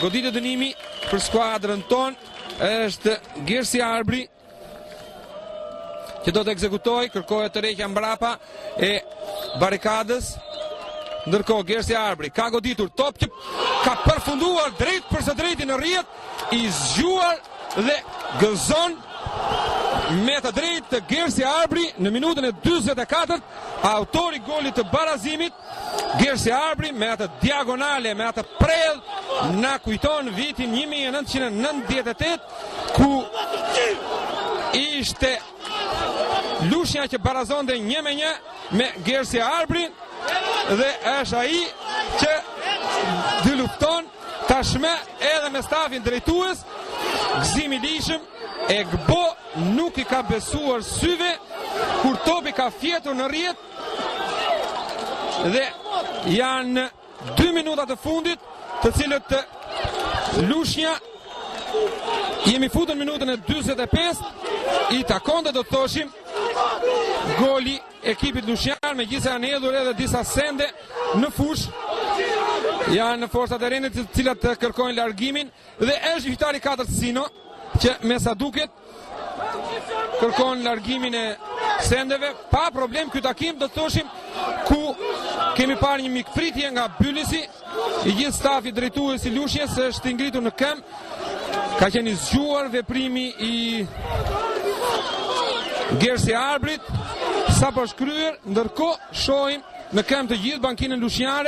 goditje dënimi për skuadrën ton është Gersi Arbri, që do të ekzekutoj, kërkohet të rejtja mbrapa e barikadës. Ndërkohë Gersi Arbri ka goditur top që ka përfunduar drejt për së drejti në rrjet, i zgjuar dhe gëzon me të drejt të Gersi Arbri në minutën e 44, autori golit të barazimit. Gersi Arbri me atë diagonale, me atë prell na kujton vitin 1998 ku ishte Lushnja që barazonte 1-1 me Gersi Arbrin dhe është ai që dy lufton tashme edhe me stafin drejtues. Gëzimi Lishëm e Gbo nuk i ka besuar syve kur topi ka fjetur në rrjet dhe janë 2 minutat të fundit të cilët Lushnja jemi futur minutën e 45, i takon dhe do të thoshim goli ekipit Lushnjan, me gjitha janë hedhur edhe disa sende në fush. Janë forcat e rendit të cilat kërkojnë largimin dhe është Vitali 4 Sino që me sa duket kërkon largimin e sendeve pa problem. Ky takim do të thoshim ku kemi parë një mikpritje nga Bylisi, i gjithë stafi drejtues i Lushnjës është i ngritur në këmbë, ka qenë i zgjuar veprimi i Gersi Arbrit sa po shkryer. Ndërkohë shohim në këmbë të gjithë bankinën lushnjare.